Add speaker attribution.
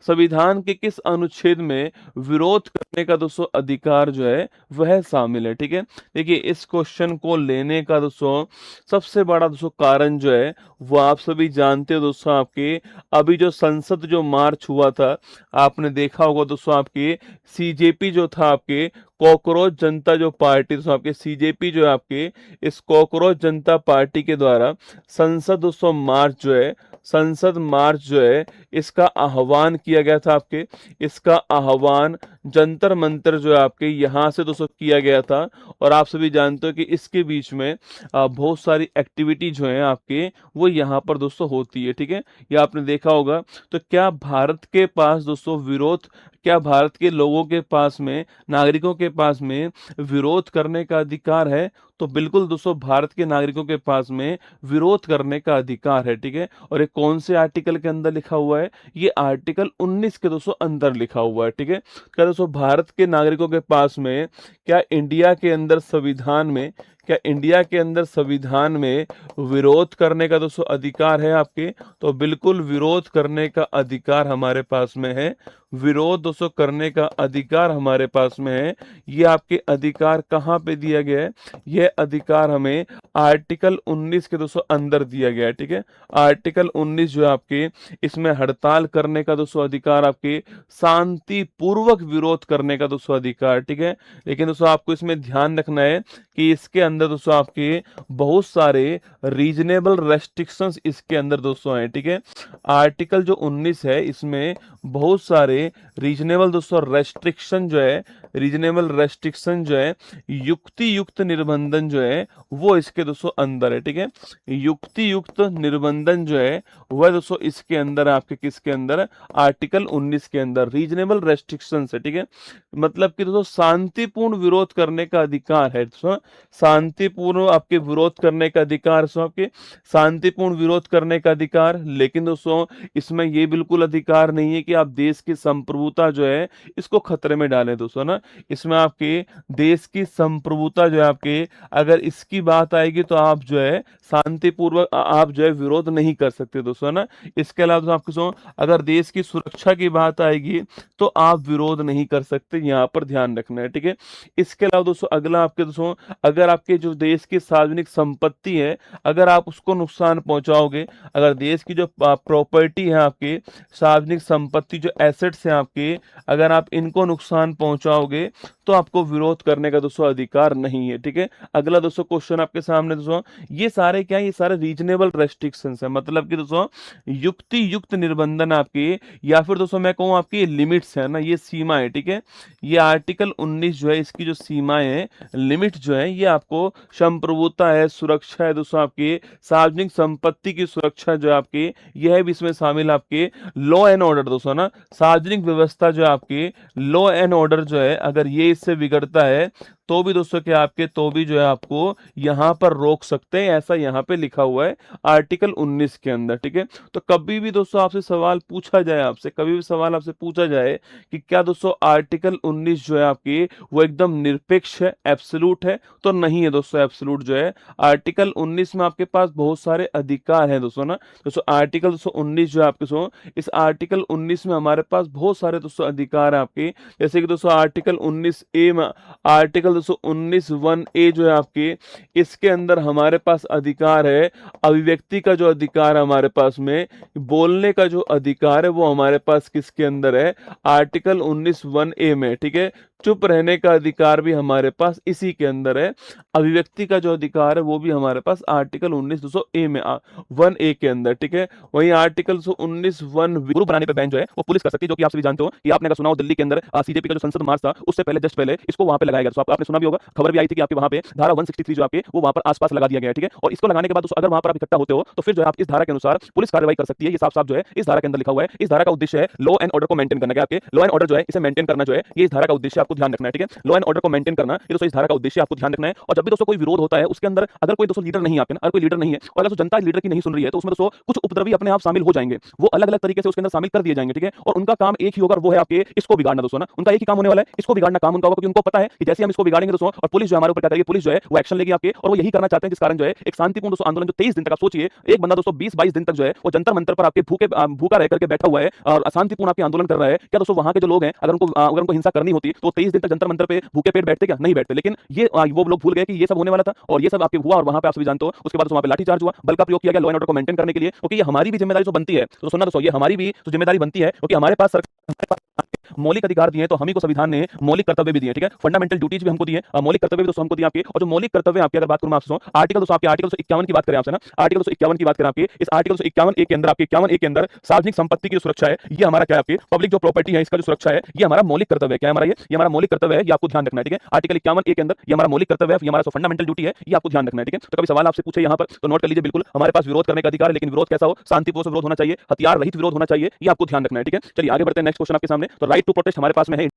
Speaker 1: संविधान के किस अनुच्छेद में विरोध करने का दोस्तों अधिकार जो है वह शामिल है। ठीक है, देखिए इस क्वेश्चन को लेने का दोस्तों सबसे बड़ा दोस्तों कारण जो है वो आप सभी जानते हो दोस्तों, आपके अभी जो संसद जो मार्च हुआ था, आपने देखा होगा दोस्तों, आपके सीजेपी जो था, आपके कॉकरोच जनता जो पार्टी दोस्तों, आपके सीजेपी जो है आपके, इस कॉकरोच जनता पार्टी के द्वारा संसद दोस्तों मार्च जो है, संसद मार्च जो है इसका आह्वान किया गया था। आपके इसका आह्वान जंतर मंतर जो है आपके यहाँ से दोस्तों किया गया था। और आप सभी जानते हो कि इसके बीच में बहुत सारी एक्टिविटी जो है आपके वो यहाँ पर दोस्तों होती है। ठीक है, ये आपने देखा होगा। तो क्या भारत के पास दोस्तों विरोध, क्या भारत के लोगों के पास में, नागरिकों के पास में विरोध करने का अधिकार है? तो बिल्कुल दोस्तों भारत के नागरिकों के पास में विरोध करने का अधिकार है। ठीक है, और ये कौन से आर्टिकल के अंदर लिखा हुआ है? ये आर्टिकल 19 के दोस्तों अंदर लिखा हुआ है। ठीक है, क्या दोस्तों भारत के नागरिकों के पास में, क्या इंडिया के अंदर संविधान में, क्या इंडिया के अंदर संविधान में विरोध करने का दोस्तों अधिकार है आपके? तो बिल्कुल विरोध करने का अधिकार हमारे पास में है। विरोध दोस्तों करने का अधिकार हमारे पास में है। ये आपके अधिकार कहाँ पे दिया गया है? यह अधिकार हमें आर्टिकल 19 के दोस्तों अंदर दिया गया है। ठीक है, आर्टिकल 19 जो है आपके, इसमें हड़ताल करने का दोस्तों अधिकार, आपके शांतिपूर्वक विरोध करने का दोस्तों अधिकार। ठीक है, लेकिन दोस्तों आपको इसमें ध्यान रखना है कि इसके अंदर दोस्तों आपके बहुत सारे रीजनेबल रेस्ट्रिक्शंस इसके अंदर दोस्तों हैं। ठीक है, आर्टिकल जो 19 है इसमें बहुत सारे रीजनेबल दोस्तों रेस्ट्रिक्शन जो है, रीजनेबल रेस्ट्रिक्शन जो है, युक्ति युक्त निर्बंधन जो है वो इसके दोस्तों अंदर है। ठीक है, युक्ति युक्त निर्बंधन जो है वह दोस्तों इसके अंदर, आपके किसके अंदर? आर्टिकल 19 के अंदर रीजनेबल रेस्ट्रिक्शन है। ठीक है, मतलब कि दोस्तों शांतिपूर्ण विरोध करने का अधिकार है दोस्तों, शांतिपूर्ण आपके विरोध करने का अधिकार दोस्तों, आपके शांतिपूर्ण विरोध करने का अधिकार। लेकिन दोस्तों इसमें ये बिल्कुल अधिकार नहीं है कि आप देश की संप्रभुता जो है इसको खतरे में डालें दोस्तों ना। इसमें आपके देश की संप्रभुता जो है आपके, अगर इसकी बात आएगी तो आप जो है शांतिपूर्वक आप जो है विरोध नहीं कर सकते दोस्तों ना। इसके अलावा दोस्तों आपको अगर देश की सुरक्षा की बात आएगी तो आप विरोध नहीं कर सकते, यहाँ पर ध्यान रखना है। ठीक है, इसके अलावा दोस्तों अगला आपके दोस्तों, अगर आपके जो देश की सार्वजनिक संपत्ति है, अगर आप उसको नुकसान पहुंचाओगे, अगर देश की जो प्रॉपर्टी है आपके, सार्वजनिक संपत्ति जो एसेट्स हैं आपके, अगर आप इनको नुकसान पहुंचाओगे तो आपको विरोध करने का दोस्तों अधिकार नहीं है। ठीक है, अगला दोस्तों क्वेश्चन आपके सामने दोस्तों, ये सारे क्या है? ये सारे रीजनेबल रेस्ट्रिक्शंस है, मतलब कि दोस्तों युक्ति युक्त निर्बंधन आपके, या फिर दोस्तों मैं कहूँ आपकी लिमिट्स है ना, ये सीमा है। ठीक है, ये आर्टिकल 19 जो है इसकी जो सीमाएं है, लिमिट जो है, ये आपको संप्रभुता है, सुरक्षा है दोस्तों, आपकी सार्वजनिक संपत्ति की सुरक्षा जो है आपकी, यह भी इसमें शामिल आपके लॉ एंड ऑर्डर दोस्तों ना, सार्वजनिक व्यवस्था जो है आपकी, लॉ एंड ऑर्डर जो है, अगर ये इससे बिगड़ता है तो भी दोस्तों क्या आपके, तो भी जो है आपको यहां पर रोक सकते हैं, ऐसा यहां पे लिखा हुआ है आर्टिकल 19 के अंदर। ठीक है, तो कभी भी दोस्तों आपसे सवाल पूछा जाए, आपसे कभी भी सवाल आपसे पूछा जाए कि क्या दोस्तों आर्टिकल 19 जो है आपकी वो एकदम निरपेक्ष है, एब्सोल्यूट है, तो नहीं है दोस्तों। एब्सोल्यूट जो है आर्टिकल 19 में आपके पास बहुत सारे अधिकार हैं दोस्तों ना। दोस्तों आर्टिकल 19 जो है आपके सो, इस आर्टिकल 19 में हमारे पास बहुत सारे दोस्तों अधिकार है आपके, जैसे कि दोस्तों आर्टिकल 19A में, आर्टिकल 19(1)(a) जो है आपके, इसके अंदर हमारे पास अधिकार है अभिव्यक्ति का जो अधिकार है हमारे पास में, बोलने का जो अधिकार है वो हमारे पास किसके अंदर है? आर्टिकल 19(1)(a) में। ठीक है, चुप रहने का अधिकार भी हमारे पास इसी के अंदर है, अभिव्यक्ति का जो अधिकार है वो भी हमारे पास आर्टिकल 19(a) में 1A के अंदर। ठीक है, वहीं आर्टिकल 19(1) ग्रुप बनाने पे बैन जो है वो पुलिस कर सकती है, जो कि आप सभी जानते हो कि आपने अगर सुना हो दिल्ली के अंदर सीजेपी का जो संसद मार्च था उससे पहले, जस्ट पहले इसको वहां पे लगाया गया। तो आपने सुना भी होगा, खबर भी आई थी कि आपके वहां पे धारा 163 जो आपके वो वहां पर आसपास लगा दिया गया है। ठीक है, और इसको लगाने के बाद अगर वहां पर आप इकट्ठा होते हो तो फिर जो है आप इस धारा के अनुसार पुलिस कार्रवाई कर सकती है। ये साफ साफ जो है इस धारा के अंदर लिखा हुआ है। इस धारा का उद्देश्य है लॉ एंड ऑर्डर को मेंटेन करना। आपके लॉ एंड ऑर्डर जो है इसे मेंटेन करना जो है, ये इस धारा का उद्देश्य आपको ध्यान रखना है। ठीक है, लॉ एंड ऑर्डर को मेंटेन करना, ये दोस्तों इस धारा का उद्देश्य आपको ध्यान रखना है। और जब भी दोस्तों कोई विरोध होता है उसके अंदर अगर कोई दोस्तों लीडर नहीं, आपके अगर कोई लीडर नहीं है और अगर जनता लीडर की नहीं सुन रही है तो उसमें दोस्तों कुछ उपद्रवी अपने आप शामिल हो जाएंगे, वो अलग अलग तरीके से उसके अंदर शामिल कर दिए जाएंगे। ठीक है, और उनका काम एक ही होगा, वो है आपके इसको बिगाड़ना दोस्तों ना। उनका एक ही काम होने वाला है, इसको बिगाड़ना काम उनका होगा, क्योंकि उनको पता है कि जैसे हम इसको बिगाड़ेंगे दोस्तों, और पुलिस जो है हमारे ऊपर क्या करेगी, पुलिस जो है वो एक्शन लेगी आपके, और वो यही करना चाहते हैं जिस कारण जो है एक शांतिपूर्ण दोस्तों आंदोलन जो 23 दिन तक, आप सोचिए एक बंदा दोस्तों 20-22 दिन तक जो है वो जंतर मंतर पर आपके भूखा रह करके बैठा हुआ है और शांतिपूर्ण आपके आंदोलन कर रहा है। क्या दोस्तों वहां के जो लोग हैं अगर उनको हिंसा करनी होती तो 23 दिन तक जंतर मंतर पे भूखे पेट बैठते, क्या नहीं बैठते। लेकिन ये वो लोग भूल गए कि ये सब होने वाला था और ये सब आपके हुआ, और वहां पे आप सभी जानते हो उसके बाद वहां पे लाठीचार्ज हुआ, बल का प्रयोग किया गया लॉ एंड ऑर्डर को मेंटेन करने के लिए, क्योंकि ये हमारी भी जिम्मेदारी जो बनती है। तो सुनना दोस्तों, ये हमारी भी तो जिम्मेदारी बनती है, क्योंकि हमारे पास मौलिक अधिकार दिए तो हम ही को संविधान ने मौलिक कर्तव्य भी दिए, ठीक है, फंडामेंटल ड्यूटीज भी हमको दिए, मौलिक कर्तव्य भी दोस्तों हमको दिए आपके। और जो मौलिक कर्तव्य आपकी अगर बात करूं आपसे आर्टिकल दोस्तों आपके आर्टिकल 51 की बात करें आपसे ना, आर्टिकल 51 की बात करें आपके, इस आर्टिकल 51 एक के अंदर आपके 51 एक के अंदर सार्वजनिक संपत्ति की जो सुरक्षा है ये हमारा क्या है, आपकी पब्लिक जो प्रॉपर्टी है इसका जो सुरक्षा है ये हमारा मौलिक कर्तव्य है। क्या है हमारा, ये हमारा मौलिक कर्तव्य है, ये आपको ध्यान रखना है, ठीक है। आर्टिकल 51 एक के अंदर ये हमारा मौलिक कर्तव्य है, ये हमारा फंडामेंटल ड्यूटी है, ये आपको ध्यान रखना है, ठीक है। तो कभी सवाल आपसे पूछे यहाँ पर तो नोट कर लीजिए, बिल्कुल हमारे पास विरोध करने का अधिकार है, लेकिन विरोध कैसा हो, शांतिपूर्ण विरोध होना चाहिए, हथियार रहित विरोध होना चाहिए, ये आपको ध्यान रखना है, ठीक है। चलिए आगे बढ़ते हैं, नेक्स्ट क्वेश्चन आपके सामने। तो राइट टू प्रोटेस्ट हमारे पास में है